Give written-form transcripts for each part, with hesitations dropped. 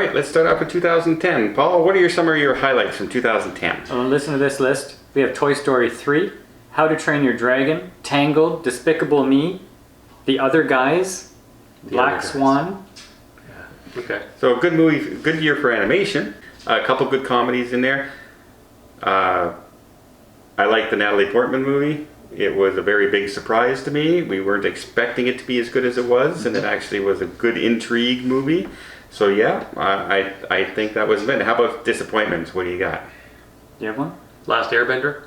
right, let's start off with 2010. Paul, what are some of your highlights from 2010? Well, listen to this list. We have Toy Story 3, How to Train Your Dragon, Tangled, Despicable Me, The Other Guys, Black Swan. Yeah. Okay. So a good movie, good year for animation. A couple good comedies in there. I like the Natalie Portman movie. It was a very big surprise to me. We weren't expecting it to be as good as it was, and it actually was a good intrigue movie. So yeah, I think that was it. How about disappointments? What do you got? Do you have one? Last Airbender?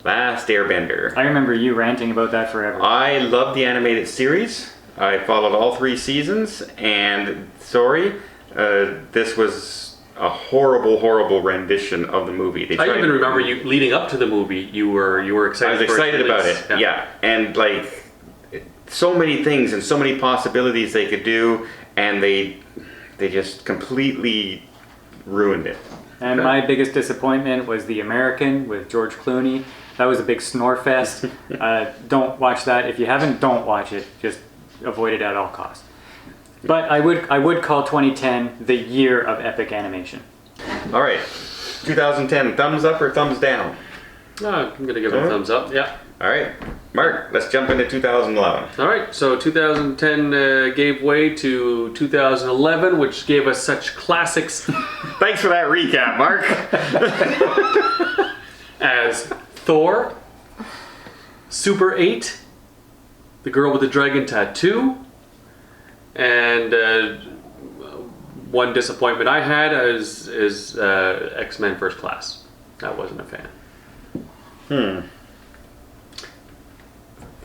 Last Airbender. I remember you ranting about that forever. I love the animated series. I followed all 3 seasons, and this was a horrible rendition of the movie. I even remember you leading up to the movie. You were excited. I was excited about it. Yeah, and like so many things and so many possibilities they could do, and they just completely ruined it. And my biggest disappointment was The American with George Clooney. That was a big snore fest. Don't watch that. If you haven't, don't watch it. Just avoid it at all costs. But I would call 2010 the year of epic animation. All right, 2010, thumbs up or thumbs down? I'm going to give it a thumbs up, yeah. All right, Mark, let's jump into 2011. All right, so 2010 gave way to 2011, which gave us such classics. Thanks for that recap, Mark. As Thor, Super 8, The Girl with the Dragon Tattoo, and one disappointment I had is X-Men First Class. I wasn't a fan.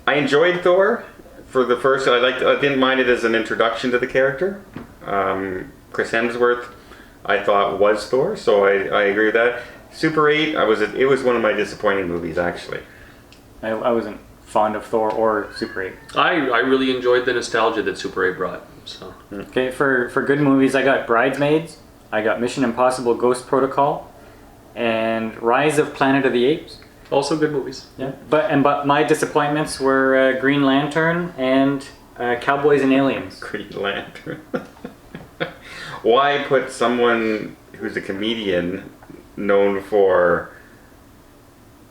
I enjoyed Thor for the first. I didn't mind it as an introduction to the character. Chris Hemsworth, I thought was Thor, so I agree with that. Super 8, it was one of my disappointing movies actually. I wasn't fond of Thor or Super 8. I really enjoyed the nostalgia that Super 8 brought. So. Okay, for good movies, I got Bridesmaids, I got Mission Impossible Ghost Protocol, and Rise of Planet of the Apes. Also good movies. Yeah, but my disappointments were Green Lantern and Cowboys and Aliens. Green Lantern. Why put someone who's a comedian known for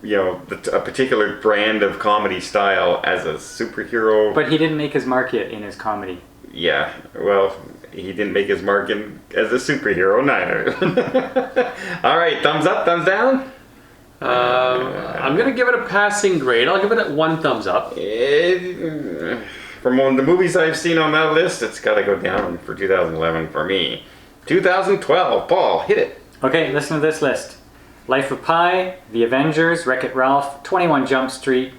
a particular brand of comedy style as a superhero? But he didn't make his mark yet in his comedy. Yeah, well, he didn't make his mark as a superhero neither. All right, thumbs up, thumbs down? I'm going to give it a passing grade. I'll give it 1 thumbs up. From one of the movies I've seen on that list, it's got to go down for 2011 for me. 2012, Paul, hit it. Okay, listen to this list. Life of Pi, The Avengers, Wreck-It Ralph, 21 Jump Street,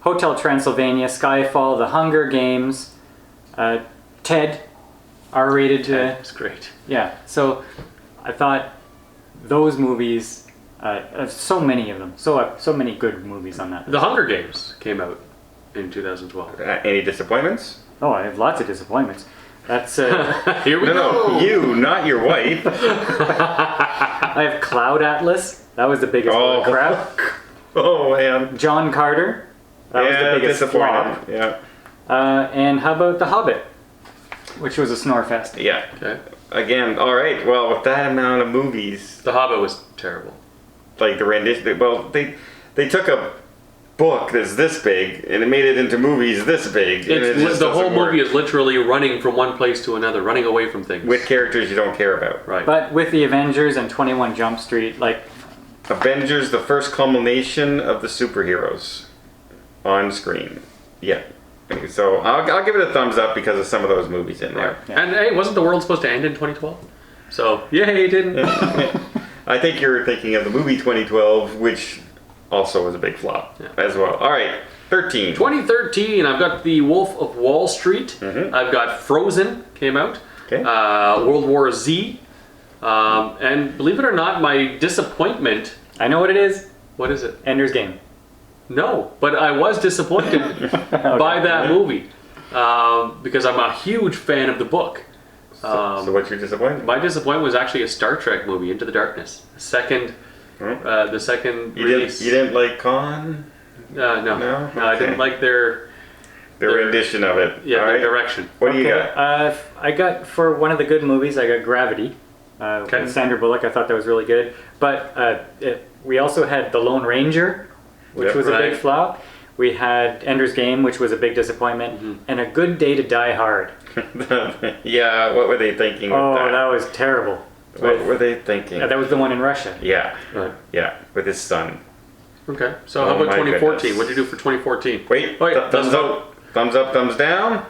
Hotel Transylvania, Skyfall, The Hunger Games, Ted, R-rated. That's great. Yeah, so I thought those movies, so many of them, so many good movies on that. The Hunger Games came out in 2012. Any disappointments? Oh, I have lots of disappointments. That's Here we go. No, you, not your wife. I have Cloud Atlas. That was the biggest load of crap. Oh man. John Carter. That was the biggest flop. Yeah. And how about The Hobbit, which was a snore fest. Yeah. Okay. Again, all right. Well, with that amount of movies, The Hobbit was terrible. like the rendition. Well, they took a book that's this big and it made it into movies this big. The whole movie is literally running from one place to another, running away from things. with characters you don't care about. Right. But with the Avengers and 21 Jump Street, like, Avengers, the first culmination of the superheroes on screen. Yeah. So I'll give it a thumbs up because of some of those movies in there. Right. Yeah. And hey, wasn't the world supposed to end in 2012? So, yay, it didn't. I think you're thinking of the movie 2012, which also was a big flop as well. All right, 13. 2013, I've got The Wolf of Wall Street. Mm-hmm. I've got Frozen, came out. Okay. World War Z. And believe it or not, my disappointment... I know what it is. What is it? Ender's Game. No, but I was disappointed by that movie. Because I'm a huge fan of the book. So what's your disappointment? My disappointment was actually a Star Trek movie, Into the Darkness. The second release. You didn't like Khan? No. No? I Okay. didn't like their rendition of it. Yeah, All their right. direction. What do you got? I got, for one of the good movies, I got Gravity. Okay. with Sandra Bullock. I thought that was really good. But we also had The Lone Ranger, which Yep. was a Right. big flop. We had Ender's Game, which was a big disappointment, and A Good Day to Die Hard. Yeah, what were they thinking with Oh, that? that was terrible. What were they thinking? That was the one in Russia. Yeah, Right. yeah, with his son. Okay. So Oh how about my 2014? goodness. What did you do for 2014? Wait, Wait, thumbs up, thumbs down.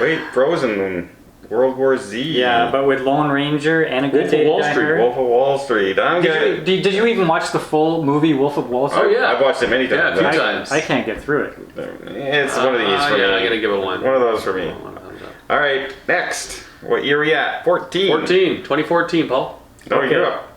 Wait, Frozen, World War Z. Yeah, but with Lone Ranger and A Good Wolf Day of to Wall Die Street, Hard. Wolf of Wall Street. I'm gonna. Did you even watch the full movie Wolf of Wall Street? Oh, yeah. I've watched it many Yeah, times. a few I, times. I can't get through it. It's one of these for me. Yeah, I'm gonna give it one. One of those for me. One thumbs up. All right, next. What year are we at? 14. 2014, Paul. No, Okay. you're up.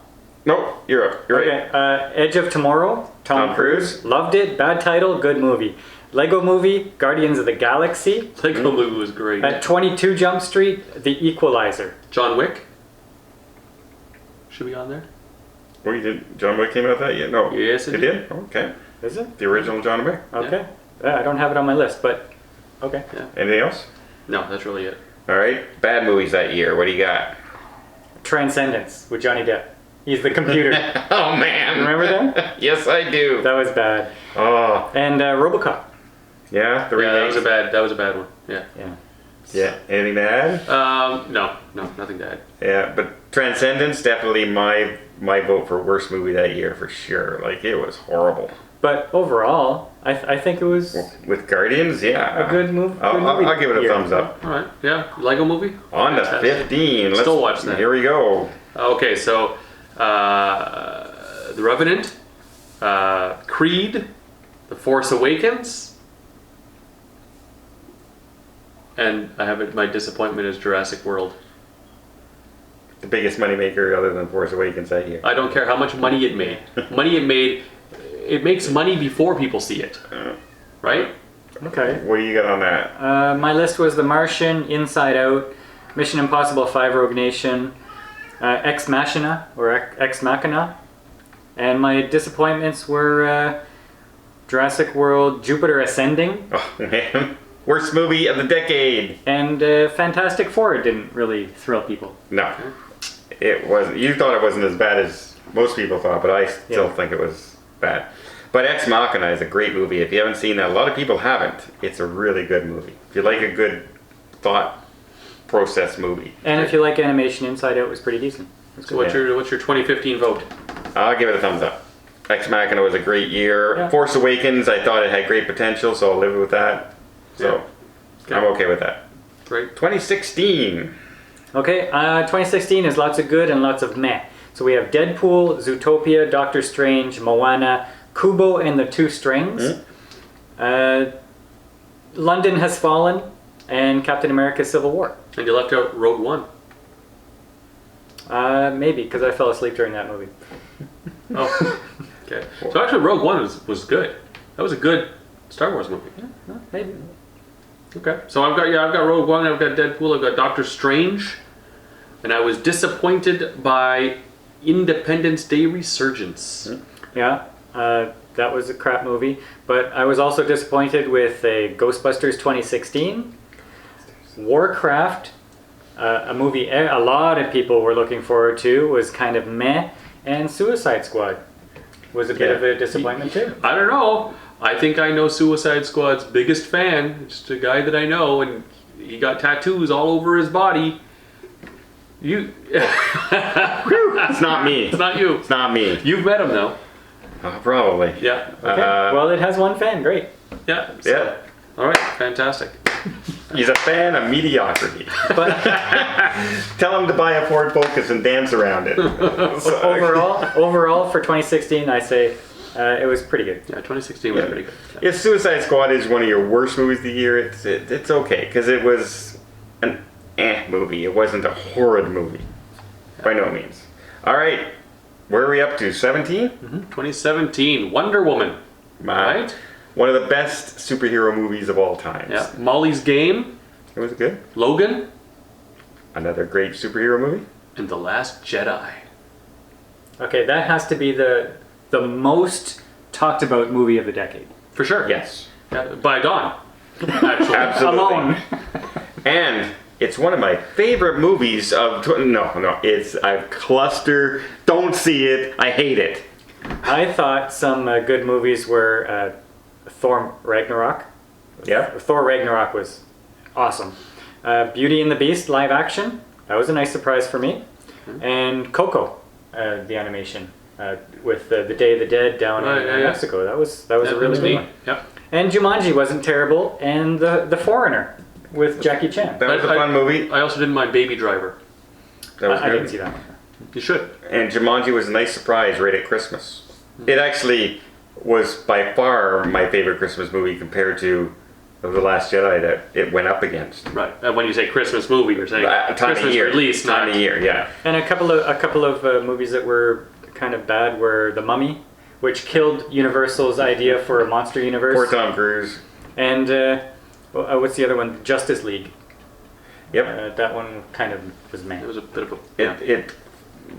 No, you're up. You're Okay, right. Edge of Tomorrow, Tom Tom Cruise. Loved it. Bad title, good movie. Lego Movie, Guardians of the Galaxy. Lego movie was great. 22 Jump Street, The Equalizer. John Wick. Should be on there. Wait, did John Wick came out that yet? No. Yes, it it did. Okay. Is it? The original John Wick. Okay. I don't have it on my list, but okay. Anything else? No, that's really it. All right. Bad movies that year. What do you got? Transcendence with Johnny Depp. He's the computer. Oh man. Remember that? Yes, I do. That was bad. Oh, And RoboCop. yeah. The Yeah, that was remake. that was a bad one. Yeah. Yeah. Yeah. Anything to add? No, nothing to add. Yeah, but Transcendence definitely my vote for worst movie that year for sure. Like it was horrible. But overall, I think it was With Guardians, yeah. a good move. I'll give it a year. thumbs up. All right. Yeah. Lego movie. On to Fantastic. 15. Let's Still watch that. Here we go. Okay, so The Revenant, Creed, The Force Awakens, and I have my disappointment is Jurassic World. The biggest moneymaker other than Force Awakens that year. I don't care how much money it made. It makes money before people see it, right? Okay. What do you got on that? My list was The Martian, Inside Out, Mission Impossible 5 Rogue Nation, Ex Machina, or Ex Machina. And my disappointments were Jurassic World, Jupiter Ascending, Oh man. Worst movie of the decade. and Fantastic Four didn't really thrill people. No. It wasn't. You thought it wasn't as bad as most people thought, but I still Yeah. think it was bad. But Ex Machina is a great movie. If you haven't seen that, a lot of people haven't. It's a really good movie. If you like a good thought process movie, And if you like animation, Inside Out was pretty decent. So what's your 2015 vote? I'll give it a thumbs up. Ex Machina was a great year. Yeah. Force Awakens, I thought it had great potential, so I'll live with that. So Yeah. I'm okay with that. Great. 2016. Okay, 2016 is lots of good and lots of meh. So we have Deadpool, Zootopia, Doctor Strange, Moana, Kubo and the Two Strings, London Has Fallen, and Captain America Civil War. And you left out Rogue One. Maybe, because I fell asleep during that movie. Oh. Okay. So actually, Rogue One was good. That was a good Star Wars movie. Maybe. Okay. So I've got Rogue One, I've got Deadpool, I've got Doctor Strange, and I was disappointed by Independence Day Resurgence. Yeah, that was a crap movie. But I was also disappointed with Ghostbusters 2016, Warcraft, a movie a lot of people were looking forward to, was kind of meh, and Suicide Squad was a bit Yeah. of a disappointment too. I don't know. I think I know Suicide Squad's biggest fan. Just a guy that I know, and he got tattoos all over his body. You. It's not me. It's not you. It's not me. You've met him though. Probably. Yeah. Okay. Well, it has one fan. Great. Yeah. Yeah. All right. Fantastic. He's a fan of mediocrity. But Tell him to buy a Ford Focus and dance around it. So- overall for 2016, I say it was pretty good. Yeah. 2016 was pretty good. If Suicide Squad is one of your worst movies of the year, it's okay because it was an movie. It wasn't a horrid movie, by no means. All right, where are we up to? 17. 2017 Wonder Woman. Right. One of the best superhero movies of all time. Yeah. Molly's Game, It was good. Logan, Another great superhero movie. and The Last Jedi. Okay, that has to be the most talked about movie of the decade. For sure. Yes. Yeah, by Dawn. Actually. Absolutely. Alone. And It's one of my favorite movies of. No, it's a cluster. Don't see it. I hate it. I thought some good movies were Thor Ragnarok. Yeah. Thor Ragnarok was awesome. Beauty and the Beast live action. That was a nice surprise for me. And Coco, the animation with the Day of the Dead down in Mexico. That was a really good one. Yep. And Jumanji wasn't terrible. And the Foreigner with Jackie Chan. That was a fun movie. I also didn't mind Baby Driver. That was I good. didn't see that one. You should. And Jumanji was a nice surprise right at Christmas. It actually was by far my favorite Christmas movie compared to The Last Jedi that it went up against. Right. And when you say Christmas movie, you're saying Time Christmas of year. release, Time not of year, yeah. And a couple of movies that were kind of bad were The Mummy, which killed Universal's idea for a monster universe. Poor Tom Cruise. And what's the other one? Justice League. Yep. That one kind of was It man. was a bit of a It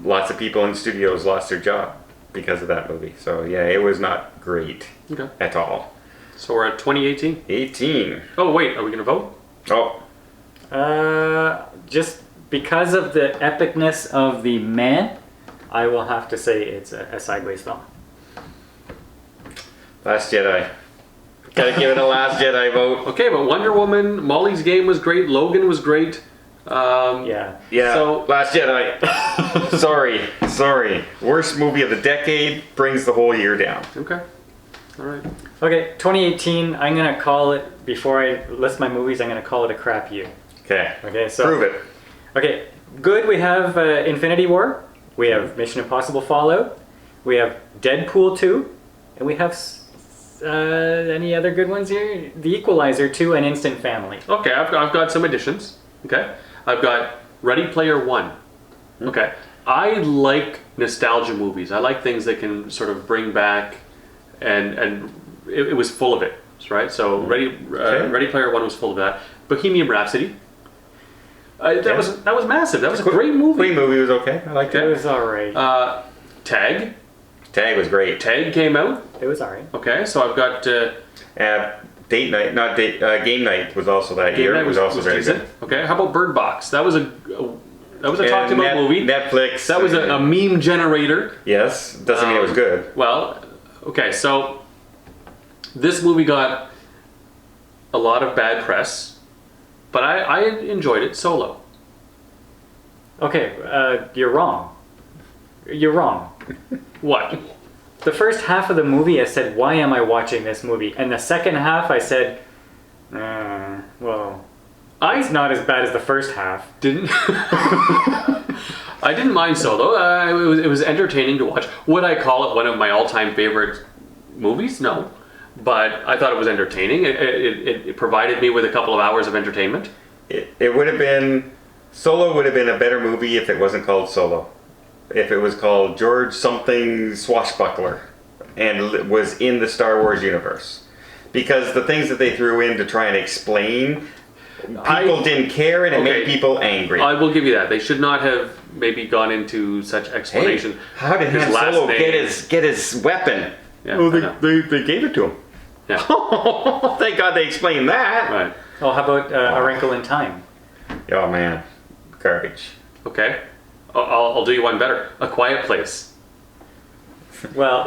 lots of people in studios lost their job because of that movie. So yeah, it was not great Okay. at all. So we're at 2018. 18. Oh wait, are we gonna vote? Oh, Just because of the epicness of the man, I will have to say it's a sideways film. Last Jedi. Gotta give it a Last Jedi vote. Okay, but Wonder Woman, Molly's Game was great. Logan was great. Yeah. Yeah, So- Last Jedi. Sorry. Worst movie of the decade, brings the whole year down. Okay. All right. Okay, 2018. I'm gonna call it, before I list my movies, I'm gonna call it a crap year. Okay. Okay, so Prove it. Okay, good. We have Infinity War. We have Mission Impossible Fallout. We have Deadpool 2, and we have any other good ones here? The Equalizer 2 and Instant Family. Okay, I've got some additions. Okay, I've got Ready Player One. Okay, I like nostalgia movies. I like things that can sort of bring back, and it was full of it, right? So Ready Player One was full of that. Bohemian Rhapsody. That was massive. That was a great movie. Queen movie was okay. I liked It it. was alright. Tag. Tag was great. Tag came out. It was alright. Okay, so I've got Date night, not date. Game night was also that year. Game Night It was also very decent. good. Okay, how about Bird Box? That was a talked And about movie. Netflix. That was a meme generator. Yes, doesn't mean it was good. Well, okay, so this movie got a lot of bad press, but I enjoyed it solo. Okay, you're wrong. You're wrong. What? The first half of the movie, I said, "Why am I watching this movie?" And the second half, I said, "Well, it's not as bad as the first half." Didn't I didn't mind Solo. It was entertaining to watch. Would I call it one of my all-time favorite movies? No, but I thought it was entertaining. It provided me with a couple of hours of entertainment. It would have been. Solo would have been a better movie if it wasn't called Solo. If it was called George something Swashbuckler and was in the Star Wars universe. Because the things that they threw in to try and explain, people didn't care and it made people angry. I will give you that. They should not have maybe gone into such explanation. Hey, how did His Han last Solo name- get his weapon? Yeah, Well, I know. they gave it to him. Yeah. Thank God they explained that. Right. Oh, how about A Wrinkle in Time? Oh man, garbage. Okay. I'll do you one better. A Quiet Place. Well,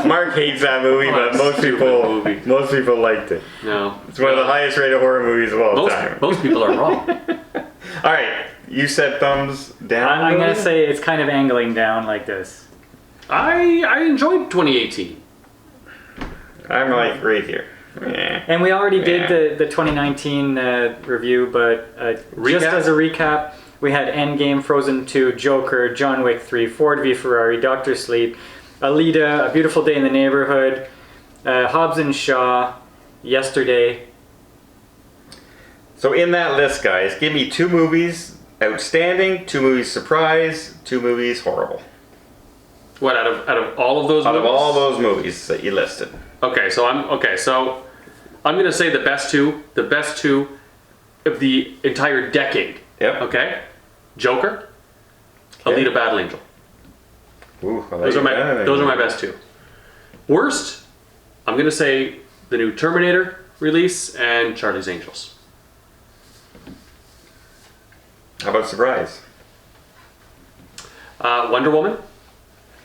Mark hates that movie, Oh, but that's most stupid people movie. most people liked it. No. It's one of the highest rated horror movies of all time. Most people are wrong. All right, you said thumbs down. I'm gonna say it's kind of angling down like this. I enjoyed 2018. I'm like right here. Yeah. And we already did Yeah. the 2019 review, but just Recap? as a recap, we had Endgame, Frozen 2, Joker, John Wick 3, Ford v Ferrari, Doctor Sleep, Alita, A Beautiful Day in the Neighborhood, Hobbs and Shaw, Yesterday. So in that list, guys, give me 2 movies outstanding, 2 movies surprise, 2 movies horrible. What out of all of those? Out of movies? all those movies that you listed. Okay, so I'm gonna say the best two of the entire decade. Yep. Okay, Joker, Okay. Alita, Battle Angel. Ooh, I like Those are that. my best two. Worst, I'm gonna say the new Terminator release and Charlie's Angels. How about surprise? Wonder Woman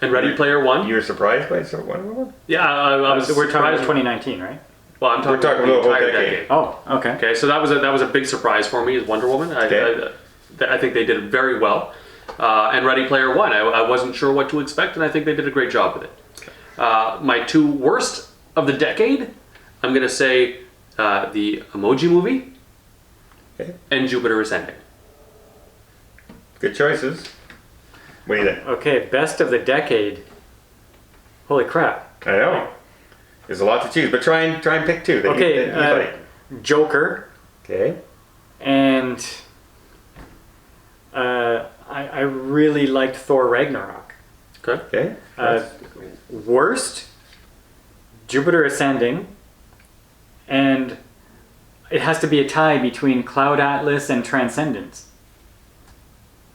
and Ready Player One. You were surprised by Wonder Woman? Yeah, I was We're talking about surprised. 2019, right? Well, I'm talking We're talking about the about entire whole decade. decade. Oh, okay. Okay, so that was a big surprise for me is Wonder Woman. Okay. I think they did it very well. And Ready Player One, I wasn't sure what to expect, and I think they did a great job with it. My two worst of the decade, I'm going to say the Emoji Movie Okay. and Jupiter Ascending. Good choices. What do you think? Okay, best of the decade. Holy crap. I know. There's a lot to choose, but try and pick two. That Okay, you like. Joker, Okay. and I really liked Thor Ragnarok. Okay. Okay. Worst, Jupiter Ascending, and it has to be a tie between Cloud Atlas and Transcendence.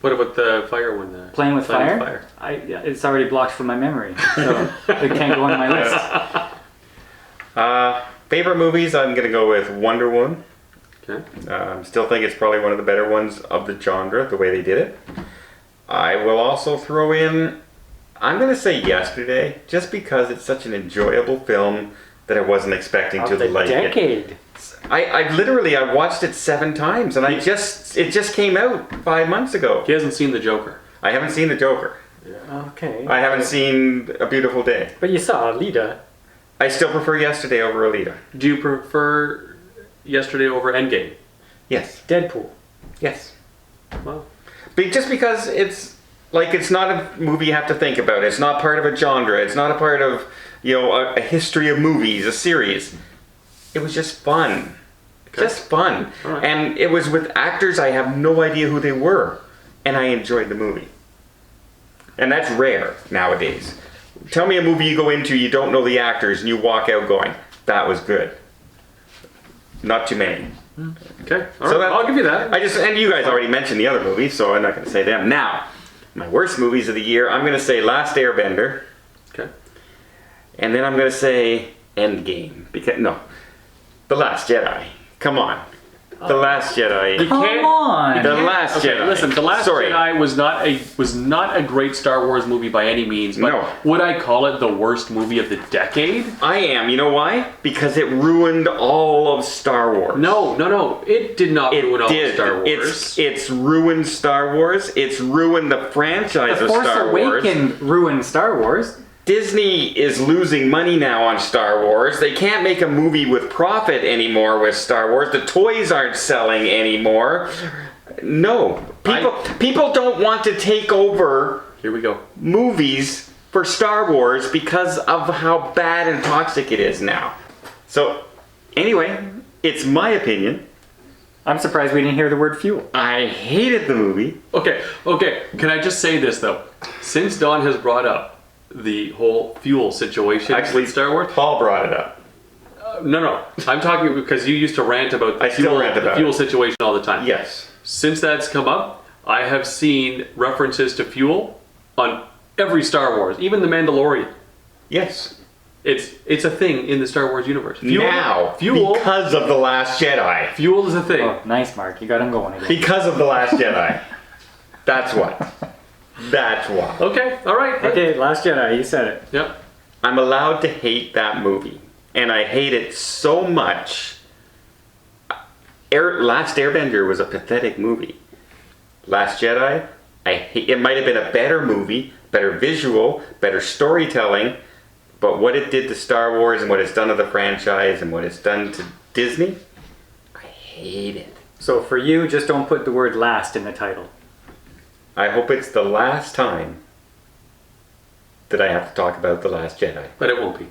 What about the fire one? Playing with Fire? It's already blocked from my memory, so it can't go on my list. Favorite movies, I'm going to go with Wonder Woman. Okay. Still think it's probably one of the better ones of the genre, the way they did it. I will also throw in, I'm going to say Yesterday, just because it's such an enjoyable film that I wasn't expecting Of to the like it. decade. I watched it 7 times, and it just came out 5 months ago. He hasn't seen the Joker. I haven't seen The Joker. Okay. I haven't seen A Beautiful Day. But you saw Alita. I still prefer Yesterday over Alita. Do you prefer Yesterday over Endgame? Yes. Deadpool. Yes. Well, Just because it's not a movie you have to think about. It's not part of a genre. It's not a part of, a history of movies, a series. It was just fun. Okay. Just fun. All right. And it was with actors I have no idea who they were. And I enjoyed the movie. And that's rare nowadays. Tell me a movie you go into, you don't know the actors, and you walk out going, that was good. Not too many. okay. All So right. that- I'll give you that. And you guys already mentioned the other movies, so I'm not going to say them. Now, my worst movies of the year, I'm going to say Last Airbender, Okay. and then I'm going to say Endgame. The Last Jedi. Come on. The Last Jedi. You Come can't- on! The Last Okay, Jedi. listen. The Last Sorry. Jedi was not a great Star Wars movie by any means. But No. would I call it the worst movie of the decade? I am. You know why? Because it ruined all of Star Wars. No. It did not It ruin all did. of Star Wars. It's ruined Star Wars. It's ruined the franchise The of Force Star Wars. Awakens ruined Star Wars. Disney is losing money now on Star Wars. They can't make a movie with profit anymore with Star Wars. The toys aren't selling anymore. No. People don't want to take over Here we go. movies for Star Wars because of how bad and toxic it is now. So, anyway, it's my opinion. I'm surprised we didn't hear the word fuel. I hated the movie. Okay. Can I just say this though? Since Don has brought up the whole fuel situation Actually, in Star Wars, Paul brought it up. no. I'm talking because you used to rant about the I still rant about fuel it. situation all the time. Yes. Since that's come up, I have seen references to fuel on every Star Wars, even The Mandalorian. Yes. It's a thing in the Star Wars universe. Fuel, because of The Last Jedi. fuel is a thing. Oh, nice, Mark. You got him going again. Because of The Last Jedi. That's what. That's why. Okay, all right. Okay, Last Jedi. You said it. Yep. I'm allowed to hate that movie. And I hate it so much. Last Airbender was a pathetic movie. Last Jedi, it might have been a better movie, better visual, better storytelling, but what it did to Star Wars and what it's done to the franchise and what it's done to Disney, I hate it. So for you, just don't put the word last in the title. I hope it's the last time that I have to talk about The Last Jedi. But it won't be.